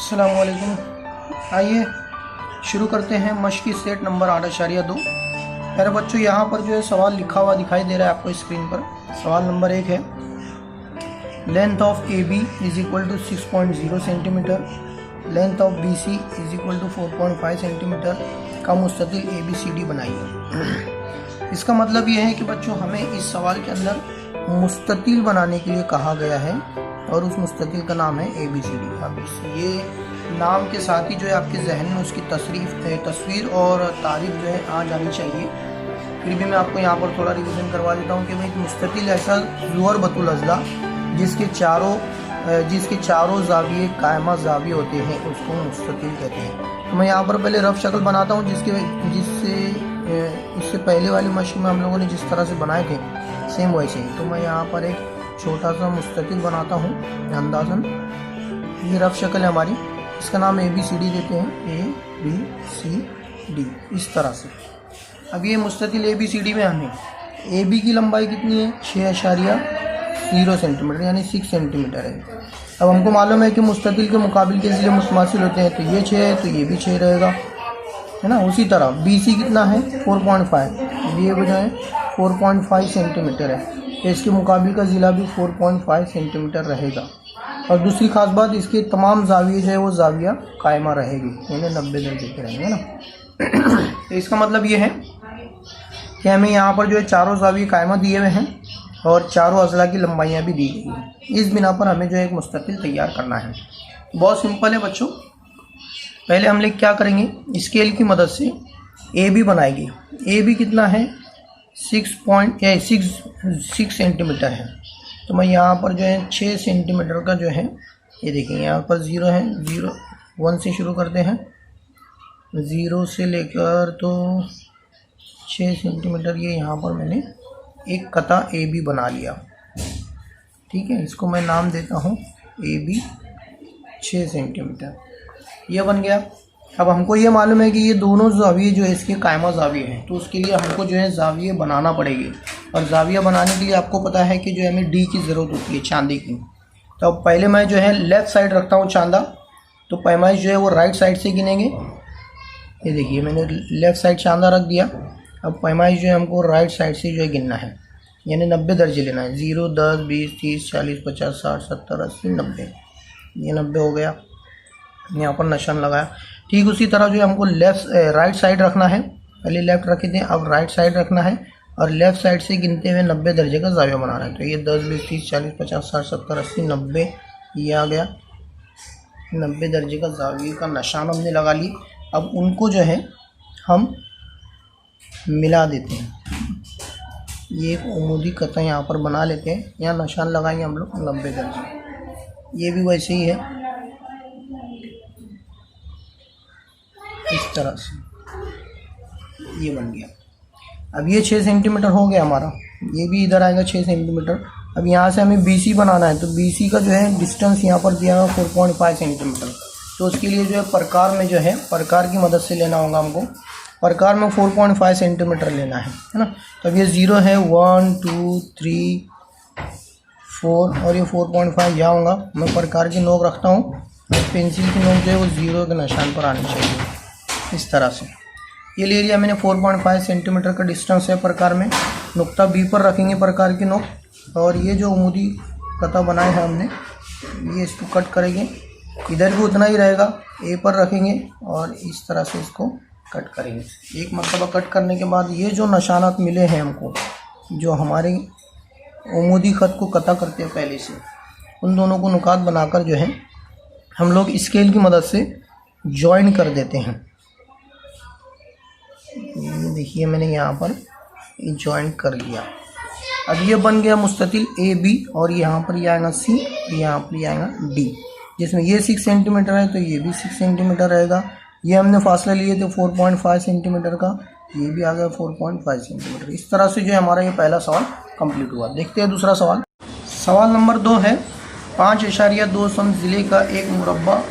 अस्सलाम वालेकुम। आइए शुरू करते हैं मश्की सेट नंबर 8.2। मेरे बच्चों यहाँ पर जो है सवाल लिखा हुआ दिखाई दे रहा है आपको स्क्रीन पर। सवाल नंबर 1 है, length of A B is equal to 6.0 centimetre, length of B C is equal to 4.5 centimetre का मुस्ततिल ए बी सी डी बनाइए। इसका मतलब ये है कि बच्चों हमें इस सवाल के अंदर मुस्ततिल बनाने के लिए कहा गया है और उस मुस्ततिल का नाम है ए बी सी डी। अब ये नाम के साथ ही जो है आपके जहन में उसकी तस्वीर और तारीफ जो है आ जानी चाहिए। फिर भी मैं आपको यहाँ पर थोड़ा रिवीजन करवा देता हूँ कि भाई मुस्ततिल ऐसा ज़ुअर बतुल अज़ला जिसके चारों जाविये कायमा जाविये होते हैं उसको मुस्ततिल कहते हैं। तो मैं यहाँ पर पहले रफ शक्ल बनाता हूँ इससे पहले वाली मश्क में हम लोगों ने जिस तरह से बनाए थे सेम वैसे ही। तो मैं यहाँ पर एक छोटा सा मुस्ततिल बनाता हूँ अंदाज़न। ये रफ शक्ल है हमारी, इसका नाम ए बी सी डी देते हैं, ए बी सी डी, इस तरह से। अब ये मुस्ततिल ए बी सी डी में हमें ए बी की लंबाई कितनी है 6.0 सेंटीमीटर यानी 6 सेंटीमीटर है। अब हमको मालूम है कि मुस्ततिल के मुकाबिल के ज़िले मुतमासिल होते हैं, तो ये 6 है तो ये भी 6 रहेगा, है ना। उसी तरह बी सी कितना है 4.5, ये जो है 4.5 सेंटीमीटर है, तो इसके मुकाबिल का ज़िला भी 4.5 सेंटीमीटर रहेगा। और दूसरी ख़ास बात, इसके तमाम जाविये जो है वो जाविया कायमा रहेगी, यानी 90 दर्जे के रहेंगे ना। तो इसका मतलब ये है कि हमें यहाँ पर जो है चारों जाविये कायमा दिए हुए हैं और चारों अज़ला की लंबाइयाँ भी दी गई हैं। इस बिना पर हमें जो है एक मुस्ततिल तैयार करना है। बहुत सिंपल है बच्चों। पहले हम लोग क्या करेंगे, स्केल की मदद से ए बी बनाएंगे। ए बी कितना है 6 सेंटीमीटर है, तो मैं यहाँ पर जो है 6 सेंटीमीटर का जो है, ये देखिए यहाँ पर 0 है, 1 से शुरू करते हैं, 0 से लेकर तो 6 सेंटीमीटर, ये यहाँ पर मैंने एक कता ए बी बना लिया। ठीक है, इसको मैं नाम देता हूँ ए बी 6 सेंटीमीटर, ये बन गया। अब हमको ये मालूम है कि ये दोनों जाविये जो है इसके कायमा जाविये हैं, तो उसके लिए हमको जो है जाविये बनाना पड़ेगी। और जाविया बनाने के लिए आपको पता है कि जो हमें डी की ज़रूरत होती है, चांदी की। तो अब पहले मैं जो है लेफ़्ट साइड रखता हूँ चांदा, तो पैमाइश जो है वो राइट साइड से गिनेंगे। ये देखिए मैंने लेफ़्ट साइड चांदा रख दिया। अब पैमाइश जो है हमको राइट साइड से जो है गिनना है, यानी 90 दर्जे लेना है। 0, 10, 20, 30, 40, 50, 60, 70, 80, 90, ये 90 हो गया। यहाँ पर निशान लगाया। ठीक उसी तरह जो है हमको राइट साइड रखना है। पहले लेफ़्ट रखे थे, अब राइट साइड रखना है और लेफ़्ट साइड से गिनते हुए 90 दर्जे का जाविया बनाना है। तो ये 10, 20, 30, 40, 50, 60, 70, 80, 90, ये आ गया। 90 दर्जे का जाविये का निशान हमने लगा ली। अब उनको जो है हम मिला देते हैं। ये एक उमूदी कता यहाँ पर बना लेते हैं, यहाँ निशान लगाएंगे हम लोग 90 दर्जे। ये भी वैसे ही है, इस तरह से ये बन गया। अब ये 6 सेंटीमीटर हो गया हमारा, ये भी इधर आएगा 6 सेंटीमीटर। अब यहाँ से हमें BC बनाना है, तो BC का जो है डिस्टेंस यहाँ पर दिया हुआ 4.5 सेंटीमीटर। तो उसके लिए जो है प्रकार में जो है प्रकार की मदद से लेना होगा हमको। प्रकार में 4.5 सेंटीमीटर लेना है ना। तो अब ये 0 है, 1, 2, 3, 4 और ये 4.5 यहाँ होगा। मैं प्रकार की नोक रखता हूँ और पेंसिल की नोक जो है वो 0 के निशान पर आनी चाहिए, इस तरह से। ये ले लिया मैंने 4.5 सेंटीमीटर का डिस्टेंस है प्रकार में। नुक्ता बी पर रखेंगे प्रकार की नोक, और ये जो उमूदी कता बनाए हैं हमने, ये इसको कट करेंगे। इधर भी उतना ही रहेगा, ए पर रखेंगे और इस तरह से इसको कट करेंगे। एक मरतबा कट करने के बाद ये जो निशानात मिले हैं हमको, जो हमारे उमूदी ख़त को कता करते हैं पहले से, उन दोनों को नुकात बनाकर जो है हम लोग स्केल की मदद से जॉइन कर देते हैं। ये देखिए मैंने यहाँ पर जॉइन कर लिया। अब ये बन गया मुस्ततिल ए बी, और यहाँ पर ये आएगा सी, यहाँ पर ये आएगा डी, जिसमें ये 6 सेंटीमीटर है तो ये भी 6 सेंटीमीटर रहेगा। ये हमने फासला लिए थे 4.5 सेंटीमीटर का, ये भी आ गया 4.5 सेंटीमीटर। इस तरह से जो है हमारा ये पहला सवाल कंप्लीट हुआ। देखते हैं दूसरा सवाल। सवाल नंबर 2 है, 5.2 सम ज़िले का एक मुरब्बा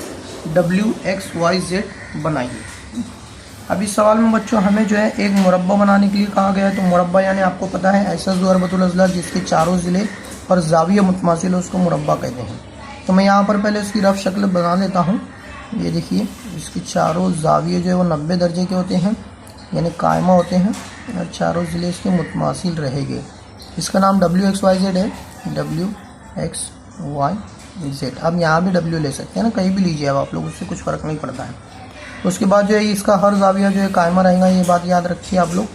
WXYZ बनाइए। अब इस सवाल में बच्चों हमें जो है एक मुरब्बा बनाने के लिए कहा गया है। तो मुरब्बा यानी आपको पता है ऐसा ज़ुअर बतुल अज़ला जिसके चारों ज़िले और जाविया मुतमासिल उसको मुरब्बा कहते हैं। तो मैं यहाँ पर पहले इसकी रफ शक्ल बना लेता हूँ। ये देखिए इसके चारों जाविये जो है वो 90 दर्जे के होते हैं, यानी कायमा होते हैं, और चारों ज़िले इसके मुतमासिल रहेंगे। इसका नाम WXYZ है, WXYZ। अब यहाँ भी W ले सकते हैं ना, कहीं भी लीजिए अब आप लोग, उससे कुछ फ़र्क नहीं पड़ता है। उसके बाद जो है इसका हर जाविया जो है कायमा रहेगा, ये बात याद रखिए आप लोग,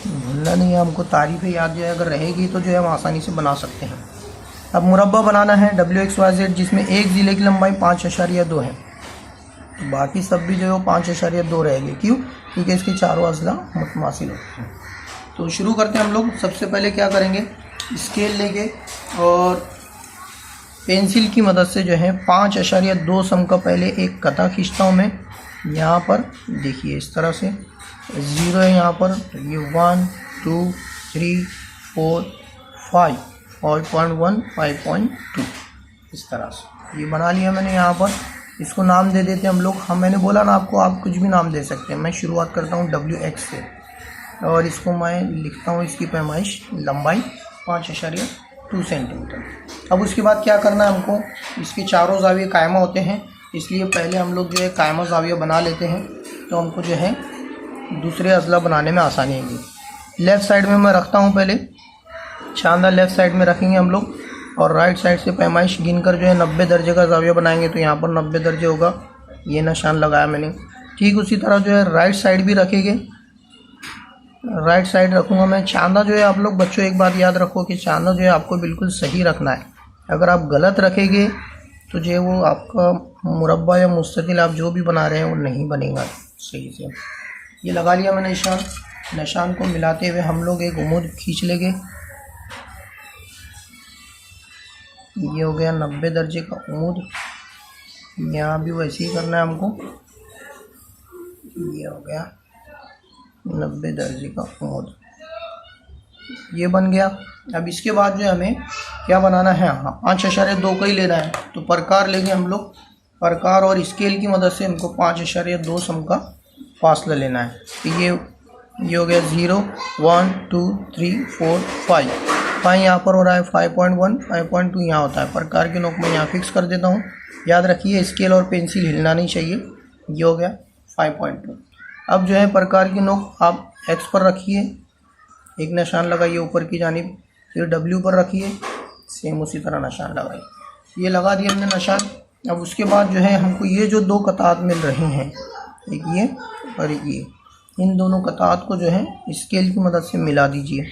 भूलना नहीं है हमको। तारीफ़ याद जो है अगर रहेगी तो जो है हम आसानी से बना सकते हैं। अब मुरब्बा बनाना है WXYZ, जिसमें एक ज़िले की लंबाई 5.2 है, तो बाकी सब भी जो है वो 5.2 रहेंगे। क्यों? क्योंकि इसके चारों अज़ला मुतमासिल होते हैं। तो शुरू करते हैं हम लोग। सबसे पहले क्या करेंगे, स्केल लेके और पेंसिल की मदद से जो है 5.2 सम का पहले एक कता खींचता हूँ मैं। यहाँ पर देखिए इस तरह से 0 है यहाँ पर, ये 1 2 3 4 5 5.1 5.2 इस तरह से ये बना लिया मैंने। यहाँ पर इसको नाम दे देते हैं हम लोग। मैंने बोला ना आपको, आप कुछ भी नाम दे सकते हैं। मैं शुरुआत करता हूँ WX से, और इसको मैं लिखता हूँ इसकी पैमाइश लंबाई 5.2 सेंटीमीटर। अब उसके बाद क्या करना है हमको, इसके चारों जाविये कायमा होते हैं, इसलिए पहले हम लोग जो है कायमा जाविया बना लेते हैं, तो हमको जो है दूसरे अज़ला बनाने में आसानी होगी। लेफ़्ट साइड में मैं रखता हूँ पहले, शानदार लेफ़्ट साइड में रखेंगे हम लोग, और राइट साइड से पैमाइश गिनकर जो है 90 दर्जे का जाविया बनाएंगे। तो यहाँ पर 90 दर्जे होगा, ये निशान लगाया मैंने। ठीक उसी तरह जो है राइट साइड भी रखेंगे, राइट साइड रखूँगा मैं। चांदा जो है आप लोग बच्चों एक बात याद रखो कि चांदा जो है आपको बिल्कुल सही रखना है। अगर आप गलत रखेंगे तो जो है वो आपका मुरब्बा या मुस्ततिल आप जो भी बना रहे हैं वो नहीं बनेगा सही से। ये लगा लिया मैंने निशान। निशान को मिलाते हुए हम लोग एक उम्मूद खींच लेंगे। ये हो गया 90 दर्जे का उम्मूद। यहाँ भी वैसे ही करना है हमको। ये हो गया 90 दर्जे का उम्मूद, ये बन गया। अब इसके बाद जो हमें क्या बनाना है, 5.2 का ही लेना है, तो प्रकार लेंगे हम लोग। प्रकार और स्केल की मदद से हमको 5.2 सम का फासला लेना है। तो ये हो गया 0 1 2 3 4 5 यहाँ पर हो रहा है 5.1 5.2 यहाँ होता है। प्रकार की नोक में यहाँ फिक्स कर देता हूँ। याद रखिए स्केल और पेंसिल हिलना नहीं चाहिए। ये हो गया 5.2। अब जो है प्रकार की नोक आप X पर रखिए, एक निशान लगाइए ऊपर की जानिब, फिर W पर रखिए, सेम उसी तरह निशान लगाइए। ये लगा दिया हमने निशान। अब उसके बाद जो है हमको ये जो दो कतात मिल रही हैं, एक ये और एक ये, इन दोनों कतात को जो है स्केल की मदद से मिला दीजिए।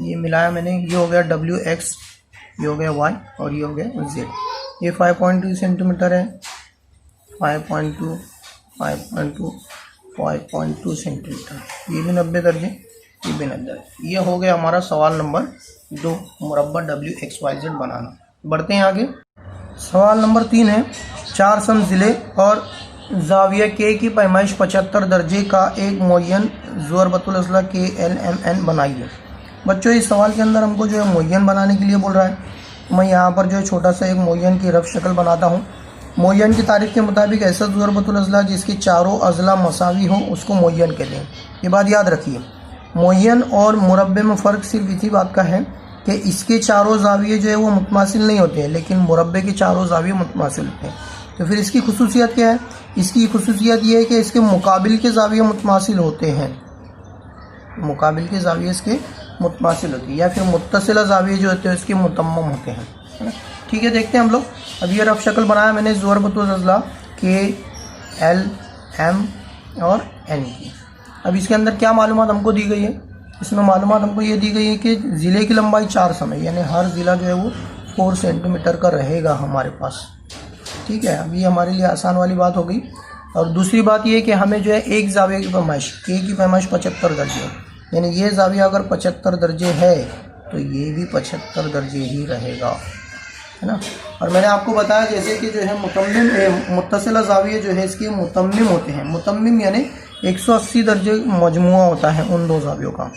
ये मिलाया मैंने। ये हो गया WX, ये हो गया Y और ये हो गया Z। ये 5.2 सेंटीमीटर है, 5.2 5.2 5.2 सेंटीमीटर। ये भी 90 दर्जे, ये भी 90 दर्जे। ये हो गया हमारा सवाल नंबर 2, मुरब्बा WXYZ बनाना। बढ़ते हैं आगे। सवाल नंबर 3 है, 4 सम ज़िले और जाविया K की पैमाइश 75 दर्जे का एक मुअय्यन ज़रबतुल अज़ला KLMN बनाइए। बच्चों इस सवाल के अंदर हमको जो है मुअय्यन बनाने के लिए बोल रहा है। मैं यहाँ पर जो है छोटा सा एक मुअय्यन की रफ शक्ल बनाता हूँ। मुअय्यन की तारीफ़ के मुताबिक ऐसा ज़रबतुल अज़ला जिसके चारों अज़ला मसावी हों उसको मुअय्यन कहते हैं। ये बात याद रखिए। मुअय्यन और मुरब्बे में फ़र्क सिर्फ इसी बात का है कि इसके चारों जाविये जो है वो मुतमासिल नहीं होते हैं, लेकिन मुरब्बे के चारों जाविये मुतमासिल होते हैं। तो फिर इसकी खुसूसियत क्या है? इसकी खुसूसियत ये है कि इसके मुकाबिल के जाविये मुतमासिल होते हैं, मुकाबिल के जाविये इसके मुतमासिल होती है, या फिर मुत्तसिला जाविये जो होते हैं इसके मुतम्मम होते हैं, है ना। ठीक है, देखते हैं हम लोग। अब ये रफ शक्ल बनाया मैंने ज़रबतुल अज़ला KLM और N की। अब इसके अंदर क्या मालूमात हमको दी गई है? इसमें मालूमात हमको ये दी गई है कि ज़िले की लंबाई 4 सम है, यानी हर ज़िला जो है वो 4 सेंटीमीटर का रहेगा हमारे पास। ठीक है, अब ये हमारे लिए आसान वाली बात हो गई। और दूसरी बात ये कि हमें जो है एक जाविया की पैमाइश K की पैमाइश 75 दर्जे है, यानी ये जाविया अगर 75 दर्जे है तो ये भी 75 दर्जे ही रहेगा, है ना। और मैंने आपको बताया जैसे कि जो है मुत्तसिला जाविया जो है इसके मुतम्मिम होते हैं। मुतम्मिम यानी 180 दर्जे मजमुआ होता है उन दो जावियों का।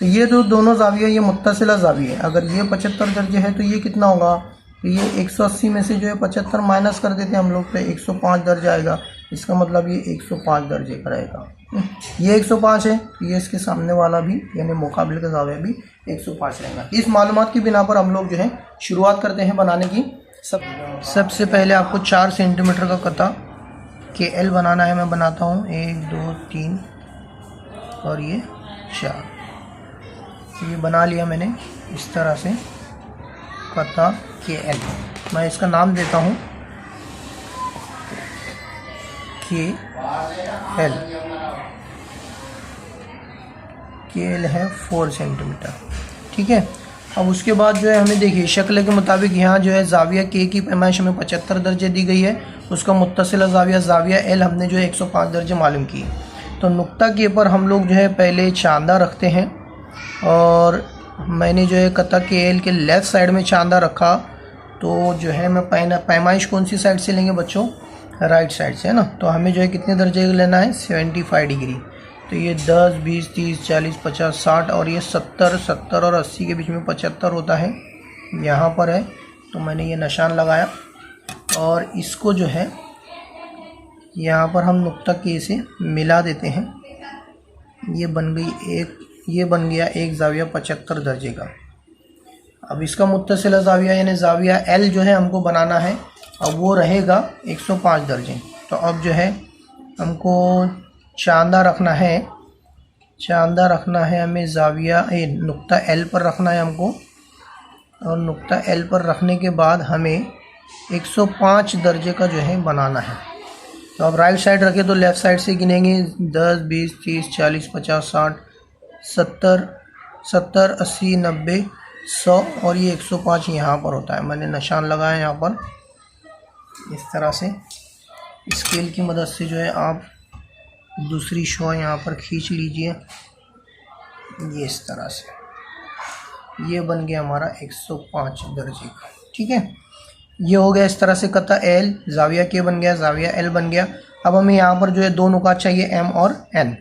तो ये जो दोनों जाविया ये मुत्तसिला जाविया है। अगर ये 75 दर्जे है तो ये कितना होगा? तो ये 180 में से जो है 75 माइनस कर देते हैं हम लोग, तो 105 दर्जे आएगा। इसका मतलब ये 105 दर्जे का रहेगा। ये 105 है तो ये इसके सामने वाला भी यानी मुकाबिल का जाविया भी 105 रहेगा। इस मालूमात की बिना पर हम लोग जो है शुरुआत करते हैं बनाने की। सबसे पहले आपको 4 सेंटीमीटर का कता के एल बनाना है। मैं बनाता हूँ 1 2 3 और ये 4। ये बना लिया मैंने इस तरह से कता के एल। मैं इसका नाम देता हूँ के एल। के एल है 4 सेंटीमीटर। ठीक है। अब उसके बाद जो है हमें देखिए शक्ल के मुताबिक यहाँ जो है जाविया के की पैमाइश हमें 75 दर्जे दी गई है। उसका मुत्तसिला जाविया एल हमने जो है 105 दर्जे मालूम की। तो नुक्ता के पर हम लोग जो है पहले चांदा रखते हैं और मैंने जो है कता के एल के लेफ़्ट साइड में चांदा रखा। तो जो है मैं पैमाइश कौन सी साइड से लेंगे बच्चों? राइट साइड से, है ना। तो हमें जो है कितने दर्जे लेना है? 75 डिग्री। तो ये 10 20 30 40 50 60 और ये 70 और 80 के बीच में 75 होता है, यहाँ पर है। तो मैंने ये निशान लगाया और इसको जो है यहाँ पर हम नुक्ता के से मिला देते हैं। ये बन गया एक जाविया 75 दर्जे का। अब इसका मुत्तसिला जाविया यानी जाविया एल जो है हमको बनाना है। अब वो रहेगा 105 दर्जे। तो अब जो है हमको चांदा रखना है हमें जाविया नुक्ता एल पर रखना है हमको। और नुक्ता एल पर रखने के बाद हमें 105 दर्जे का जो है बनाना है। तो अब राइट साइड रखे तो लेफ़्ट साइड से गिनेंगे 10 20 30 40 50 60 70 80 90 100 और ये 105 यहाँ पर होता है। मैंने निशान लगाया यहाँ पर इस तरह से। स्केल की मदद से जो है आप दूसरी शॉ यहाँ पर खींच लीजिए, ये इस तरह से। ये बन गया हमारा 105 दर्जे का। ठीक है। ये हो गया इस तरह से कता एल, जाविया के बन गया, जाविया एल बन गया। अब हमें यहाँ पर जो है 2 नुकात चाहिए एम और एन।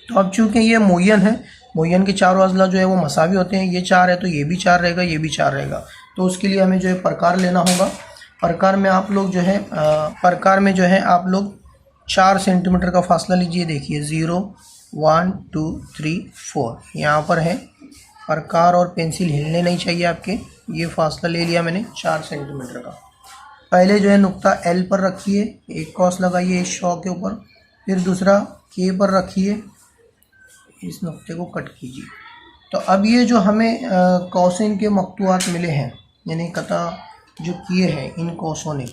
तो अब चूँकि ये मोयन है, मोयन के चारों अजला जो है वो मसावी होते हैं। ये 4 है तो ये भी 4 रहेगा, ये भी 4 रहेगा। तो उसके लिए हमें जो है प्रकार लेना होगा। प्रकार में आप लोग जो है आप लोग 4 सेंटीमीटर का फासला लीजिए। देखिए 0 1 2 3 4 यहाँ पर है। प्रकार और पेंसिल हिलने नहीं चाहिए आपके। ये फासला ले लिया मैंने 4 सेंटीमीटर का। पहले जो है नुक्ता एल पर रखिए, एक क्रॉस लगाइए इस शॉ के ऊपर, फिर दूसरा के पर रखिए, इस नुक्ते को कट कीजिए। तो अब ये जो हमें कौसिन के मकतूआत मिले हैं, यानी कता जो किए हैं इन कौसों ने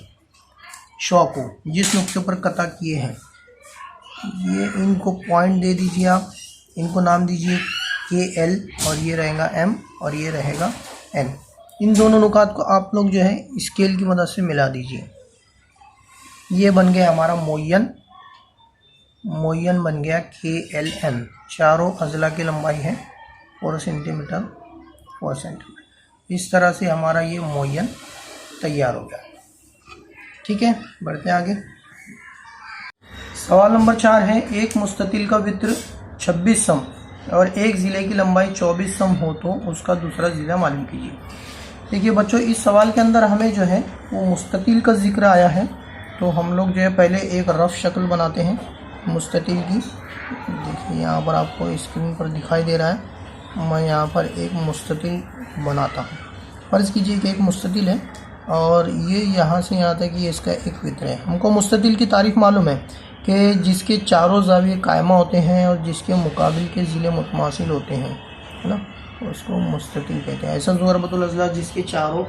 शॉ को जिस नुक्ते पर कता किए हैं, ये इनको पॉइंट दे दीजिए आप। इनको नाम दीजिए के एल और ये रहेगा एम और ये रहेगा एन। इन दोनों नुकात को आप लोग जो है स्केल की मदद से मिला दीजिए। ये बन गया हमारा मोयन बन गया के एल एन। चारों अजला की लंबाई है 4 सेंटीमीटर। इस तरह से हमारा ये मोयन तैयार हो गया। ठीक है, बढ़ते आगे। सवाल नंबर 4 है, एक मुस्ततिल का वित्र 26 सम और एक ज़िले की लंबाई 24 सम हो तो उसका दूसरा ज़िला मालूम कीजिए। देखिए बच्चों, इस सवाल के अंदर हमें जो है वो मुस्ततिल का जिक्र आया है। तो हम लोग जो है पहले एक रफ़ शक्ल बनाते हैं मुस्ततिल की। देखिए यहाँ पर आपको स्क्रीन पर दिखाई दे रहा है। मैं यहाँ पर एक मुस्ततिल बनाता हूँ। फ़र्ज़ कीजिए कि एक मुस्ततिल है और ये यहाँ से यहाँ तक ये इसका एक वित्र है। हमको मुस्ततिल की तारीफ़ मालूम है कि जिसके चारों ज़ाविये कायमा होते हैं और जिसके मुकाबिल के ज़िले मुतमासिल होते हैं, है ना, उसको मुस्ततिल कहते हैं। ऐसा ज़रबतुल अज़ला जिसके चारों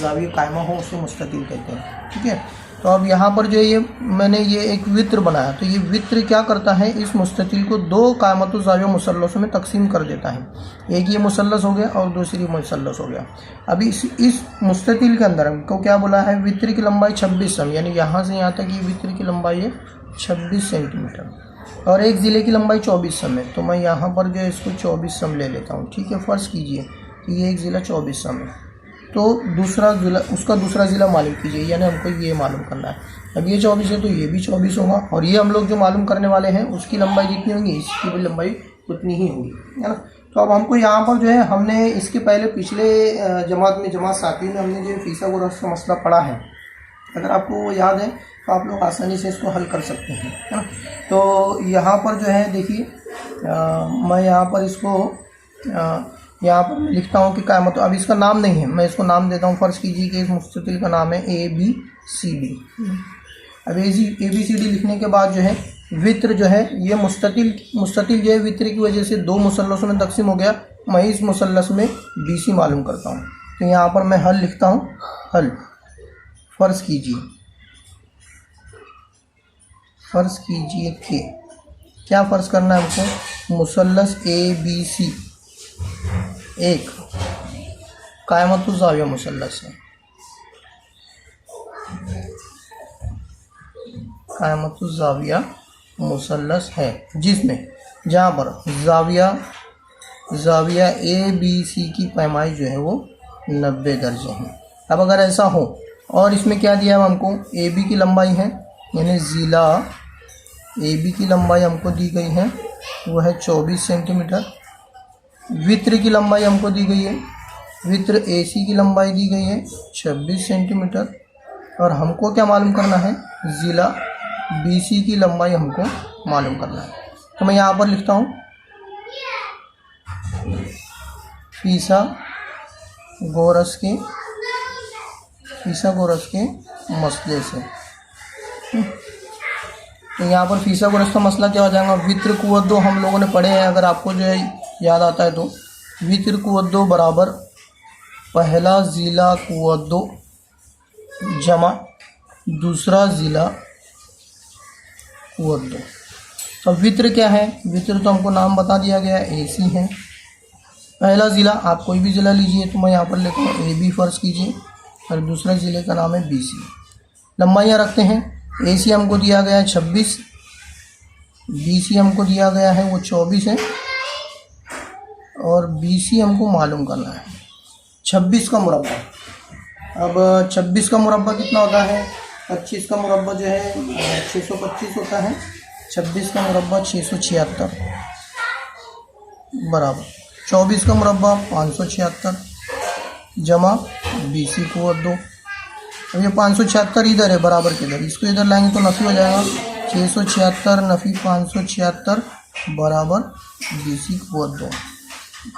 ज़ाविये कायमा हो उसे मुस्ततिल कहते हैं। ठीक है। तो अब यहाँ पर जो ये मैंने ये एक वित्र बनाया, तो ये वित्र क्या करता है, इस मुस्ततिल को 2 कायमतुल ज़ाविया मुसल्लसों में तकसीम कर देता है। एक ये मुसल्लस हो गया और दूसरी मुसल्लस हो गया। अभी इस मुस्ततिल के अंदर हमको क्या बोला है, वित्र की लंबाई 26 सम, यानी यहाँ से यहाँ तक ये वित्र की लंबाई है 26 सेंटीमीटर और एक ज़िले की लंबाई 24 सम है। तो मैं यहाँ पर जो है इसको 24 सम ले लेता हूँ। ठीक है। फ़र्ज़ कीजिए कि ये एक ज़िला 24 सम है, तो दूसरा ज़िला, उसका दूसरा ज़िला मालूम कीजिए, यानी हमको ये मालूम करना है। अब ये 24 है तो ये भी 24 होगा और ये हम लोग जो मालूम करने वाले हैं उसकी लंबाई जितनी होगी इसकी भी लंबाई उतनी ही होगी, है ना। तो अब हमको यहाँ पर जो है हमने इसके पहले पिछले जमात में जमात साथी में हमने जो फीसा व रफ़ का मसला पढ़ा है, अगर आपको वो याद है तो आप लोग आसानी से इसको हल कर सकते हैं, है ना। तो यहाँ पर जो है देखिए मैं यहाँ पर इसको यहाँ पर मैं लिखता हूँ कि कायमत, अब इसका नाम नहीं है, मैं इसको नाम देता हूँ। फ़र्ज़ कीजिए कि इस मुस्ततिल का नाम है ABCD। अब ABCD लिखने के बाद जो है वित्र जो है ये मुस्ततिल जो है वित्र की वजह से दो मुसल्लसों में तकसीम हो गया। मैं इस मुसल्लस में BC मालूम करता हूँ। तो यहाँ पर मैं हल लिखता हूँ। हल फ़र्ज़ कीजिए कि क्या फ़र्ज़ करना है हमको, मुसल्लस ABC एक कायमतुज़ ज़ाविया मुसल्लस है। कायमतुज़ ज़ाविया मुसल्लस है जिसमें जहाँ पर ज़ाविया ABC की पैमाइश जो है वो 90 दर्जे हैं। अब अगर ऐसा हो और इसमें क्या दिया है हमको, AB की लंबाई है, यानी ज़िला AB की लंबाई हमको दी गई है वो है 24 सेंटीमीटर। वित्र की लंबाई हमको दी गई है, वित्र AC की लंबाई दी गई है 26 सेंटीमीटर। और हमको क्या मालूम करना है, ज़िला BC की लंबाई हमको मालूम करना है। तो मैं यहाँ पर लिखता हूँ फिसागोरस के मसले से। तो यहाँ पर फिसागोरस का मसला क्या हो जाएगा, वित्र कुव्वत दो हम लोगों ने पढ़े हैं, अगर आपको जो है याद आता है तो वित्र कुव्वत दो बराबर पहला ज़िला कुव्वत दो जमा दूसरा ज़िला कुव्वत दो। तो वित्र क्या है, वित्र तो हमको नाम बता दिया गया है AC है। पहला ज़िला आप कोई भी ज़िला लीजिए, तो मैं यहाँ पर लिखता हूँ AB फ़र्ज़ कीजिए, और दूसरे ज़िले का नाम है BC। लंबाइयाँ रखते हैं, AC हमको दिया गया है 26, BC हमको दिया गया है वो 24 है, और BC हमको मालूम करना है 26 का मुरब्बा। अब 26 का मुरब्बा कितना होता है, 25 का मुरब्बा जो है 625 होता है, 26 का मुरब्बा 676 बराबर 24 का मुरब्बा 576 जमा BC कुव्वत दो। अब ये 576 इधर है बराबर के इधर, इसको इधर लाएंगे तो नफ़ी हो जाएगा, 676 नफ़ी 576 बराबर BC कुव्वत दो।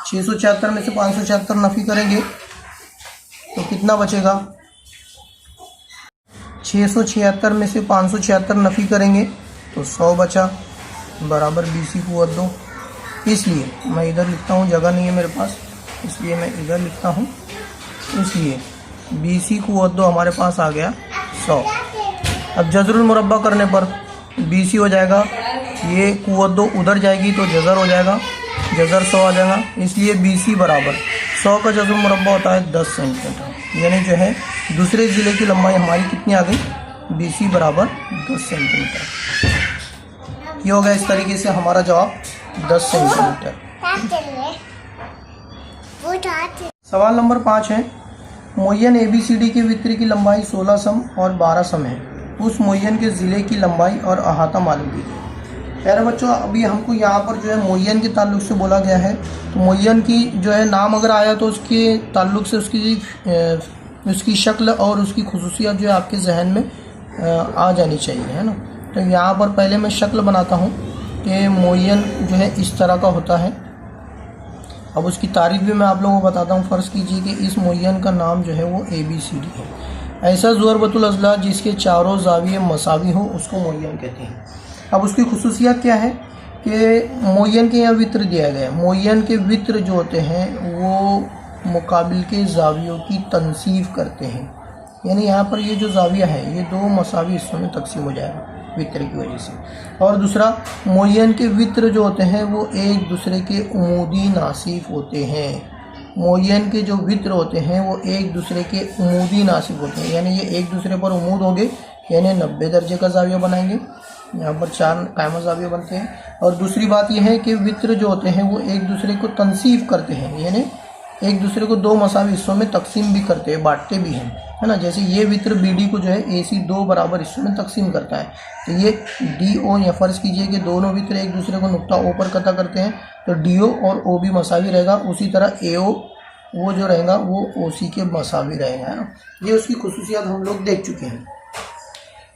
676 में से 576 नफ़ी करेंगे तो कितना बचेगा, 676 में से 576 नफ़ी करेंगे तो 100 बचा बराबर BC कुव्वत दो। इसलिए मैं इधर लिखता हूँ, जगह नहीं है मेरे पास इसलिए मैं इधर लिखता हूँ, इसलिए BC कुव्वत दो हमारे पास आ गया 100। अब जज़रुल मुरब्बा करने पर BC हो जाएगा, ये कुव्वत दो उधर जाएगी तो जज़र हो जाएगा, जज़र 100 आ जाएगा। इसलिए BC बराबर 100 का जज़रुल मुरब्बा होता है 10 सेंटीमीटर, यानी जो है दूसरे ज़िले की लंबाई हमारी कितनी आ गई, BC बराबर 10 सेंटीमीटर। ये हो गया इस तरीके से हमारा जवाब 10 सेंटीमीटर। सवाल नंबर 5 है, मुय्यन ABCD के वित्र की लंबाई 16 सम और 12 सम है, उस मुय्यन के ज़िले की लंबाई और अहाता मालूम कीजिए। प्यारे बच्चों, अभी हमको यहाँ पर जो है मुय्यन के ताल्लुक़ से बोला गया है, तो मुय्यन की जो है नाम अगर आया तो उसके ताल्लुक़ से उसकी शक्ल और उसकी खुसूसियत जो है आपके जहन में आ जानी चाहिए, है ना। तो यहाँ पर पहले मैं शक्ल बनाता हूँ कि मुय्यन जो है इस तरह का होता है। अब उसकी तारीफ़ भी मैं आप लोगों को बताता हूँ। फ़र्ज़ कीजिए कि इस मुय्यन का नाम जो है वो ABCD है। ऐसा ज़ुरबतुल अज़ला जिसके चारों ज़ाविये मसावी हो उसको मुय्यन कहते हैं। अब उसकी खुसूसियत क्या है कि मुय्यन के यहाँ वित्र दिया गया है। मुय्यन के वित्र जो होते हैं वो मुकाबिल के ज़ावियों की तनसीफ करते हैं, यानी यहाँ पर ये जो ज़ाविया है ये दो मसावी हिस्सों में तकसीम हो जाएगा वित्र की वजह से। और दूसरा, मुय्यन के वित्र जो होते हैं वो एक दूसरे के उमूदी नासिफ होते हैं। मुय्यन के जो वित्र होते हैं वो एक दूसरे के उमूदी नासिफ होते हैं, यानी ये एक दूसरे पर उमूद होंगे, यानी 90 दर्जे का ज़ाविया बनाएंगे। यहाँ पर 4 कायमा ज़ाविया बनते हैं। और दूसरी बात यह है कि वित्र जो होते हैं वो एक दूसरे को तनसीफ करते हैं, यानी एक दूसरे को दो मसावी हिस्सों में तकसीम भी करते हैं, बांटते भी हैं, है ना। जैसे ये वित्र BD को जो है AC 2 बराबर हिस्सों में तकसीम करता है, तो ये DO, या फ़र्ज़ कीजिए कि दोनों वित्र एक दूसरे को नुक्ता O पर कता करते हैं तो DO और OB मसावी रहेगा। उसी तरह AO वो जो रहेगा वो OC के मसावी रहेगा, है ना। ये उसकी खुसूसियत हम लोग देख चुके हैं।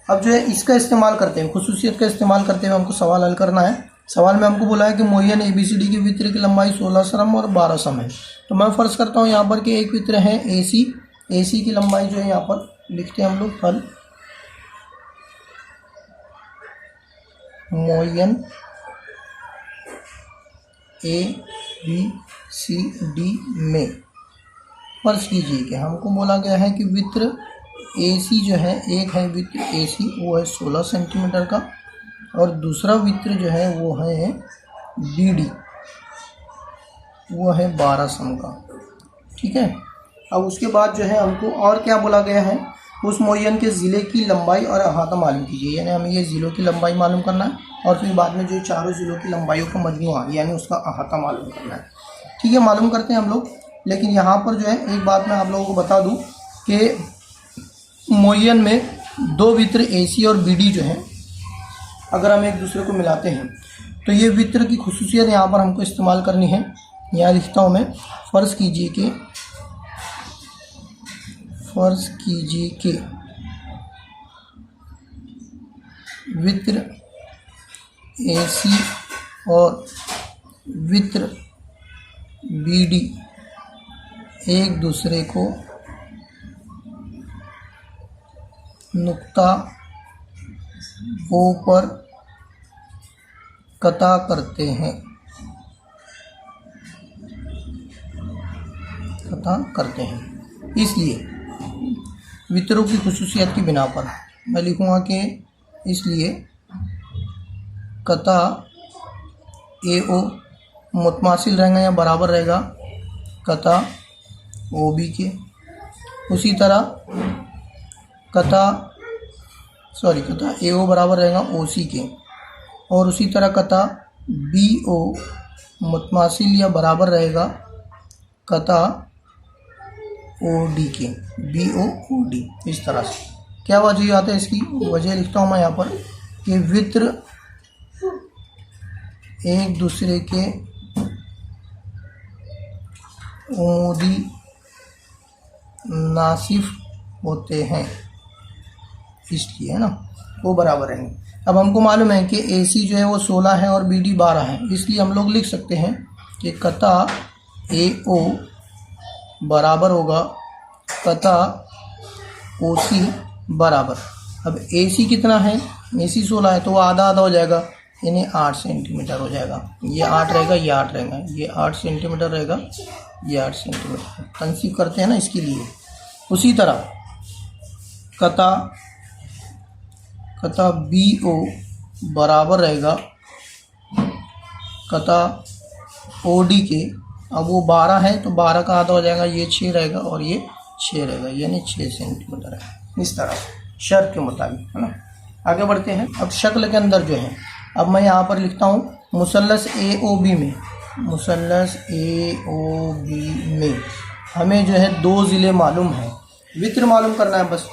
अब जो है इसका इस्तेमाल करते हैं, खुसूसियत का इस्तेमाल करते हुए हमको सवाल हल करना है। सवाल में हमको बोला है कि मुअय्यन ABCD के वित्र की लंबाई 16 सम और 12 सम है। तो मैं फ़र्ज़ करता हूँ यहाँ पर कि एक वित्र है AC की लंबाई जो है यहाँ पर लिखते हैं हम लोग फल मुअय्यन ABCD में फर्ज कीजिए कि हमको बोला गया है कि वित्र AC जो है, एक है वित्र AC वो है 16 सेंटीमीटर का और दूसरा वित्र जो है वो है BD वो है 12 सम का। ठीक है। अब उसके बाद जो है हमको और क्या बोला गया है, उस मुअय्यन के ज़िले की लंबाई और अहाता मालूम कीजिए, यानी हमें ये ज़िलों की लंबाई मालूम करना है और फिर बाद में जो चारों ज़िलों की लंबाइयों का मजमूआ यानी उसका अहाता मालूम करना है। ठीक है, मालूम करते हैं हम लोग। लेकिन यहाँ पर जो है एक बात मैं आप लोगों को बता दूँ कि मुअय्यन में दो वित्र AC और BD जो है अगर हम एक दूसरे को मिलाते हैं तो ये वित्र की खुसूसियत यहाँ पर हमको इस्तेमाल करनी है। यहाँ लिखता हूँ मैं, फ़र्ज़ कीजिए कि वित्र AC और वित्र BD एक दूसरे को नुक्ता O पर कता करते हैं, इसलिए वित्रों की खुसूसियत की बिना पर मैं लिखूँगा कि इसलिए कता AO मुतमासिल रहेगा या बराबर रहेगा कता OB के। उसी तरह कता AO बराबर रहेगा OC के और उसी तरह कता BO मुतमासिल या बराबर रहेगा कता OD के, BOOD। इस तरह से क्या वजह आता है, इसकी वजह लिखता हूँ मैं यहाँ पर कि वित्र एक दूसरे के उमूदी नासिफ होते हैं, इसलिए है ना, वो बराबर रहेंगे। अब हमको मालूम है कि AC जो है वो 16 है और BD 12 है, इसलिए हम लोग लिख सकते हैं कि कता AO बराबर होगा कता OC बराबर। अब AC कितना है, AC 16 है तो वो आधा आधा हो जाएगा, यानी 8 सेंटीमीटर हो जाएगा। ये 8 रहेगा, ये 8 रहेगा, ये 8 सेंटीमीटर रहेगा, ये 8 सेंटीमीटर तनसीब करते हैं ना इसके लिए। उसी तरह कता BO बराबर रहेगा कता OD के। अब वो 12 है तो 12 का आधा हो जाएगा, ये 6 रहेगा और ये 6 रहेगा, यानी 6 सेंटीमीटर है। इस तरह शर्त के मुताबिक, है ना। आगे बढ़ते हैं। अब शक्ल के अंदर जो है, अब मैं यहाँ पर लिखता हूँ मुसल्लस AOB में हमें जो है दो ज़िले मालूम है, वित्र मालूम करना है बस।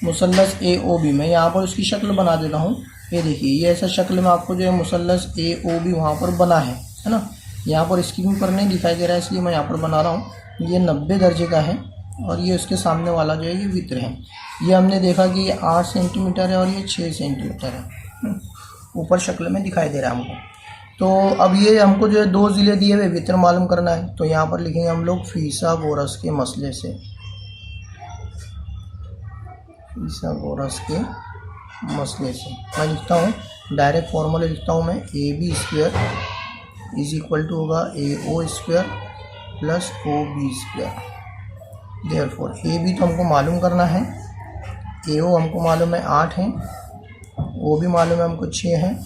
मुसल्लस AOB में यहाँ पर उसकी शक्ल बना देता हूँ। ये देखिए, ये ऐसा शक्ल में आपको जो है मुसल्लस AOB वहाँ पर बना है ना। यहाँ पर स्क्रीन पर नहीं दिखाई दे रहा है इसलिए मैं यहाँ पर बना रहा हूँ। ये 90 दर्जे का है और ये उसके सामने वाला जो है ये वित्र है। ये हमने देखा कि ये 8 सेंटीमीटर है और ये 6 सेंटीमीटर है, ऊपर शक्ल में दिखाई दे रहा है हमको। तो अब ये हमको जो है दो ज़िले दिए हुए वित्र मालूम करना है, तो यहाँ पर लिखेंगे हम लोग फिसागोरस के मसले से। मैं लिखता हूँ, डायरेक्ट फॉर्मूला लिखता हूँ मैं, AB square is equal to होगा AO square plus OB square. Therefore AB तो हमको मालूम करना है, AO हमको मालूम है 8 है, OB मालूम है हमको 6 है,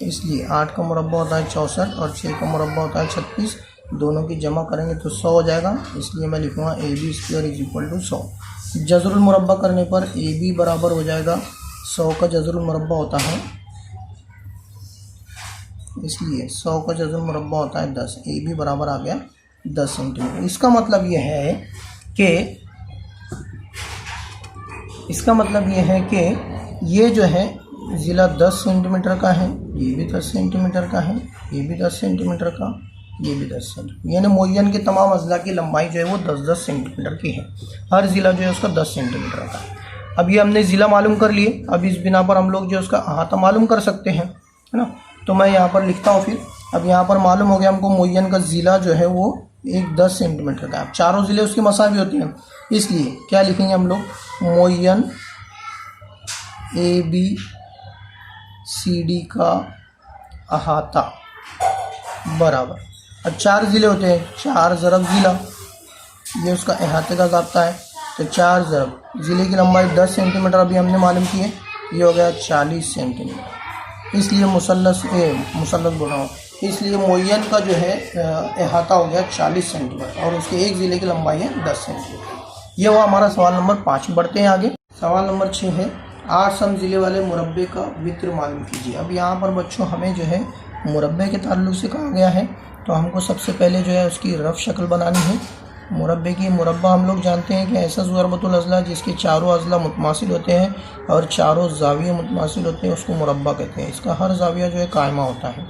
इसलिए 8 का मुरब्बा होता है 64 और 6 का मुरब्बा होता है 36। दोनों की जमा करेंगे तो 100 हो जाएगा, इसलिए मैं लिखूँगा AB square is equal to 100। जज़रुल मुरब्बा करने पर AB बराबर हो जाएगा 100 का जज़रुल मुरब्बा होता है, इसलिए 100 का जज़रुल मुरब्बा होता है 10। AB बराबर आ गया 10 सेंटीमीटर। इसका मतलब ये है कि ये जो है ज़िला 10 सेंटीमीटर का है, ये भी 10 सेंटीमीटर का है, ये भी 10 सेंटीमीटर का, ये भी 10 सेंटीमीटर, यानी मुअय्यन के तमाम अज़ला की लंबाई जो है वो 10-10 सेंटीमीटर की है। हर ज़िला जो है उसका 10 सेंटीमीटर का है। अब ये हमने ज़िला मालूम कर लिए, अब इस बिना पर हम लोग जो उसका अहाता मालूम कर सकते हैं, है ना। तो मैं यहाँ पर लिखता हूँ फिर। अब यहाँ पर मालूम हो गया हमको मुय्यन का ज़िला जो है वो एक 10 सेंटीमीटर का है। अब चारों ज़िले उसकी मसावी होती हैं, इसलिए क्या लिखेंगे हम लोग, मुय्यन ABCD का अहाता बराबर। अब 4 ज़िले होते हैं, 4 ज़रब ज़िला, ये उसका अहाते का ज़ाब्ता है। तो 4 ज़रब ज़िले की लंबाई 10 सेंटीमीटर अभी हमने मालूम की है, ये हो गया 40 सेंटीमीटर। इसलिए मुसल्लस बोल रहा हूँ, इसलिए मुय्यन का जो है अहाता हो गया 40 सेंटीमीटर और उसके एक ज़िले की लंबाई है 10 सेंटीमीटर। ये हुआ हमारा सवाल नंबर 5। बढ़ते हैं आगे। सवाल नंबर 6 है 8 सम ज़िले वाले मुरब्बे का वित्र मालूम कीजिए। अब यहाँ पर बच्चों हमें जो है मुरब्बे के ताल्लुक से कहा गया है, तो हमको सबसे पहले जो है उसकी रफ शक्ल बनानी है मुरब्बे की। मुरब्बा हम लोग जानते हैं कि ऐसा ज़रबतुल अज़ला जिसके चारों अज़ला मुतमासिल होते हैं और चारों ज़ाविये मुतमासिल होते हैं, उसको मुरब्बा कहते हैं। इसका हर ज़ाविया जो है कायमा होता है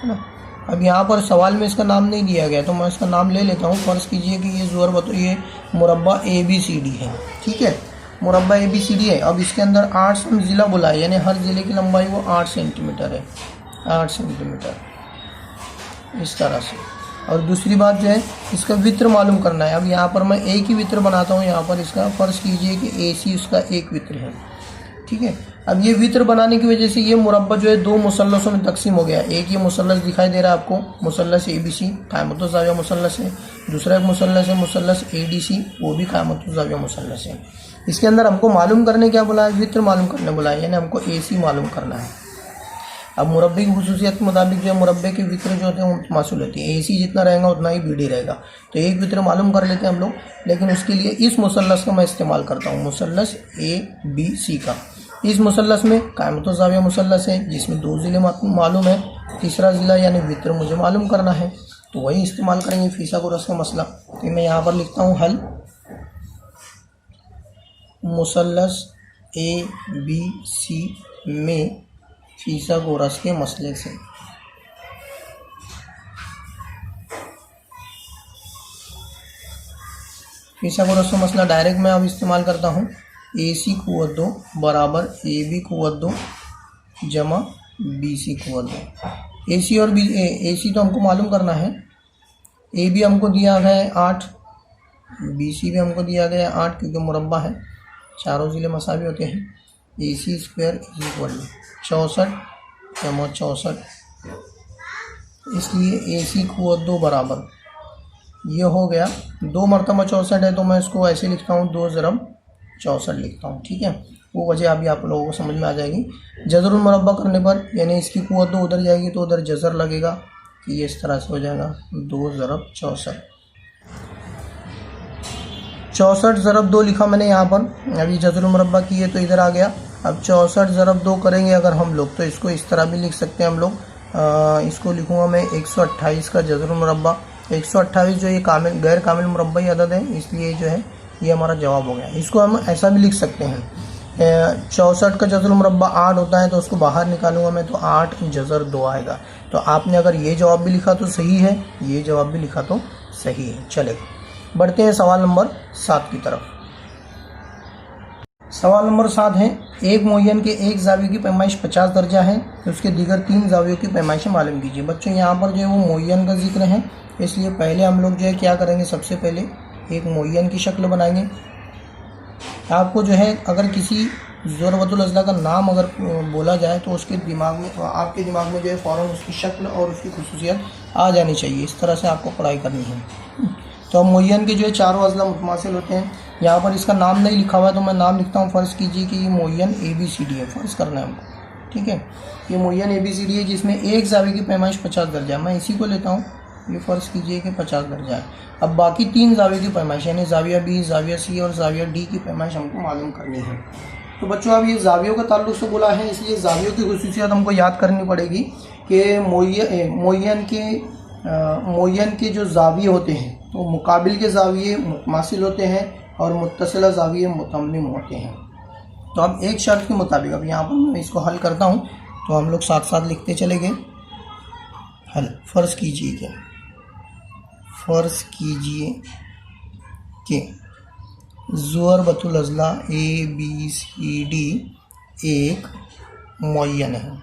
ना। अब यहाँ पर सवाल में इसका नाम नहीं दिया गया, तो मैं इसका नाम ले लेता हूँ। फ़र्ज़ कीजिए कि ये मुरब्बा ABCD है, ठीक है, मुरब्बा ABCD है। अब इसके अंदर 8 सम ज़िला बुला है, यानी हर ज़िले की लंबाई वो 8 सेंटीमीटर है, 8 सेंटीमीटर इस तरह से। और दूसरी बात जो है इसका वित्र मालूम करना है। अब यहाँ पर मैं एक ही वित्र बनाता हूँ, यहाँ पर इसका फ़र्ज़ कीजिए कि AC उसका एक वित्र है, ठीक है। अब ये वित्र बनाने की वजह से ये मुरब्बा जो है 2 मुसल्लसों में तकसीम हो गया। एक ये मुसल्लस दिखाई दे रहा है आपको, मुसल्लस ABC कायमतुज़ ज़ाविया मुसल्लस है। दूसरा एक मुसल्लस है मुसल्लस ADC, वो भी कायमतुज़ ज़ाविया मुसल्लस है। इसके अंदर हमको मालूम करने क्या बुलाया, वित्र मालूम करने बुलाया, यानी हमको AC मालूम करना है। अब मुरब्बे की खुसूसियत के मुताबिक जो है मुरब्बे के वित्र जो होते हैं वो मासूल होती है। AC जितना रहेगा उतना ही BD रहेगा। तो एक वित्र मालूम कर लेते हैं हम लोग, लेकिन उसके लिए इस मुसल्लस का मैं इस्तेमाल करता हूँ, मुसल्लस ABC का। इस मुसल्लस में कायमतुज़ ज़ाविया मुसल्लस है जिसमें 2 ज़िले मालूम है, तीसरा ज़िला यानी वित्र मुझे मालूम करना है, तो वही इस्तेमाल करेंगे फिसागोरस का मसला। तो मैं यहाँ पर लिखता हूँ हल, मुसल्लस ABC में फिसागोरस के मसले से। फिसागोरस का मसला डायरेक्ट मैं अब इस्तेमाल करता हूँ, AC कुव्वत 2 बराबर AB कुव्वत 2 जमा BC कुव्वत 2। AC और AC तो हमको मालूम करना है, AB हमको दिया गया है 8, BC भी हमको दिया गया है 8 क्योंकि मुरब्बा है, चारों ज़िले मसावी होते हैं। AC स्क्वायर इक्वल 64 जमा 64, इसलिए AC कुव्वत 2 बराबर ये हो गया 2 मरतबा 64 है, तो मैं इसको ऐसे लिखता हूँ 2 ज़रब 64 लिखता हूँ, ठीक है। वो वजह अभी आप लोगों को समझ में आ जाएगी। जज़रुल मुरब्बा करने पर यानी इसकी कुव्वत 2 उधर जाएगी तो उधर जज़र लगेगा, कि ये इस तरह से हो जाएगा 2 ज़रब 64। 64 ज़रब 2 लिखा मैंने यहाँ पर, अभी जज़रुल मुरब्बा की है तो इधर आ गया। अब 64 ज़रब 2 करेंगे अगर हम लोग तो इसको इस तरह भी लिख सकते हैं हम लोग। इसको लिखूँगा मैं 128 का जज़रुल मुरब्बा। 128 जो ये कामिल गैर कामिल मुरब्बाई अदद है, इसलिए जो है ये हमारा जवाब हो गया। इसको हम ऐसा भी लिख सकते हैं, 64 का जज़रुल मुरब्बा 8 होता है, तो उसको बाहर निकालूंगा मैं तो 8 जज़र 2 आएगा। तो आपने अगर ये जवाब भी लिखा तो सही है, ये जवाब भी लिखा तो सही है। चलेगा, बढ़ते हैं सवाल नंबर 7 की तरफ। सवाल नंबर 7 है, एक मुय्यन के एक ज़ाविये की पैमाइश 50 दर्जा है, तो उसके दीगर 3 ज़ावियों की पैमाइशें मालूम कीजिए। बच्चों यहाँ पर जो है वो मुय्यन का जिक्र है, इसलिए पहले हम लोग जो है क्या करेंगे, सबसे पहले एक मुय्यन की शक्ल बनाएंगे। आपको जो है अगर किसी ज़रबतुल अज़ला का नाम अगर बोला जाए तो उसके दिमाग में, आपके दिमाग में जो है फ़ौरन उसकी शक्ल और उसकी खुसूसियत आ जानी चाहिए। इस तरह से आपको पढ़ाई करनी है। तो मुय्यन के जो है चारों अज़ला मुतमासिल होते हैं। यहाँ पर इसका नाम नहीं लिखा हुआ है तो मैं नाम लिखता हूँ। फ़र्ज़ कीजिए कि ये मुय्यन ABCD है, फ़र्ज़ करना है हमको, ठीक है। ये मुय्यन ABCD है जिसमें एक ज़ाविये की पैमाइश 50 दर्जा है, मैं इसी को लेता हूँ। ये फ़र्ज़ कीजिए कि 50 दर्जा है। अब बाकी 3 ज़ाविये की पैमाइश यानी ज़ाविया B, ज़ाविया C और ज़ाविया D की पैमाइश हमको मालूम करनी है। तो बच्चों अब ये ज़ावियों का ताल्लुक से बोला है, इसलिए ज़ावियों की खुसूसियत हमको याद करनी पड़ेगी कि मुय्यन के जो ज़ाविये होते हैं तो मुकाबिल के ज़ाविये मुतमासिल होते हैं और मुत्तसिला ज़ाविये मुतम्मिम होते हैं। तो अब एक शर्त के मुताबिक, अब यहाँ पर मैं इसको हल करता हूँ तो हम लोग साथ साथ लिखते चले गए। हल, फ़र्ज़ कीजिए कि ज़रबतुल अज़ला ABCD एक मुय्यन है।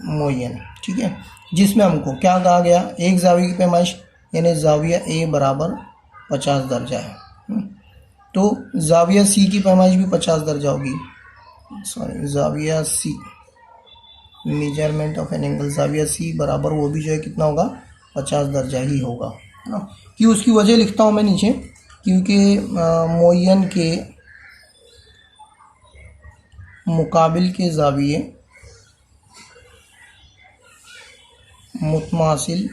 मुअय्यन, ठीक है, जिसमें हमको क्या कहा गया, एक जाविया की पैमाइश यानी जाविया ए बराबर 50 दर्जा है। तो जाविया सी की पैमाइश भी 50 दर्जा होगी, सॉरी जाविया C, measurement of an angle जाविया सी बराबर वो भी जो है कितना होगा, 50 दर्जा ही होगा, है ना। कि उसकी वजह लिखता हूँ मैं नीचे, क्योंकि मुअय्यन के मुकाबिल के जाविये मुतमासिल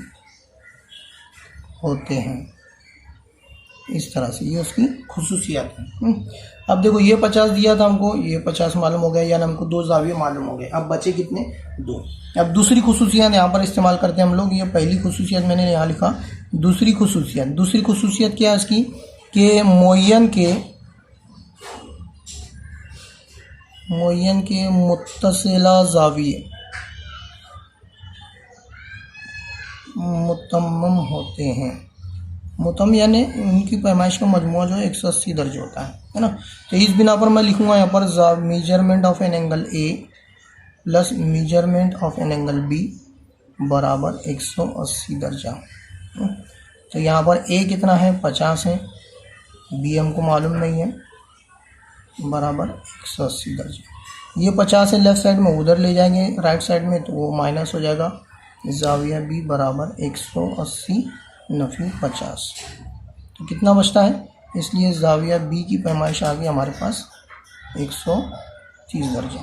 होते हैं, इस तरह से ये उसकी खुसूसियात है। अब देखो ये 50 दिया था हमको, ये 50 मालूम हो गया, यानी हमको दो जाविये मालूम हो गए। अब बचे कितने, दो। अब दूसरी खुसूसियात यहाँ पर इस्तेमाल करते हैं हम लोग। ये पहली खुसूसियत मैंने यहाँ लिखा, दूसरी खुसूसियत क्या है इसकी, कि मुअय्यन के मुत्तसिला जाविये मुतम्मम होते हैं। मुतम यानी उनकी पैमाइश का मजमूआ जो है 180 दर्जे होता है ना। तो इस बिना पर मैं लिखूंगा यहाँ पर measurement of an angle A plus measurement of an angle B बराबर 180 दर्जा। तो यहाँ पर ए कितना है, 50 है, बी हमको मालूम नहीं है, बराबर 180 दर्जा। ये 50 है लेफ्ट साइड में, उधर ले जाएंगे राइट साइड में तो वो माइनस हो जाएगा। जाविया बी बराबर 180 नफी 50, तो कितना बचता है, इसलिए जाविया बी की पैमाइश आ गई हमारे पास 130 दर्जा।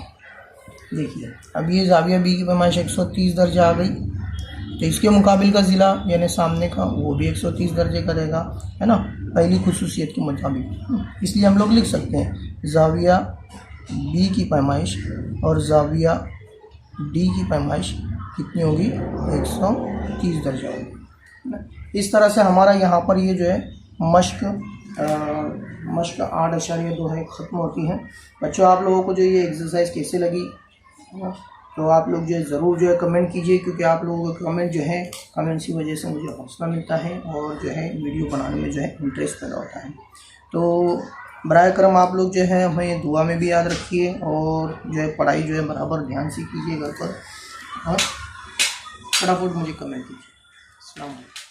देखिए अब ये जाविया बी की पैमाइश 130 दर्जा आ गई, तो इसके मुकाबिल का ज़िला यानी सामने का वो भी 130 दर्जे का रहेगा, है ना, पहली खुसूसियत के मुताबिक। इसलिए हम लोग लिख सकते हैं जाविया बी की पैमाइश और जाविया डी की पैमाइश कितनी होगी, 130 दर्जा होगी। इस तरह से हमारा यहाँ पर ये जो है मश्क 8.2 है ख़त्म होती है। बच्चों आप लोगों को जो ये एक्सरसाइज कैसे लगी, तो आप लोग जो है ज़रूर जो है कमेंट कीजिए, क्योंकि आप लोगों का कमेंट जो है, कमेंट्स की वजह से मुझे हौसला मिलता है और जो है वीडियो बनाने में जो है इंटरेस्ट पैदा होता है। तो बराए करम आप लोग जो है हमें दुआ में भी याद रखिए और जो है पढ़ाई जो है बराबर ध्यान से कीजिए घर पर, और फटाफट मुझे कमेंट कीजिए। अस्सलाम वालेकुम।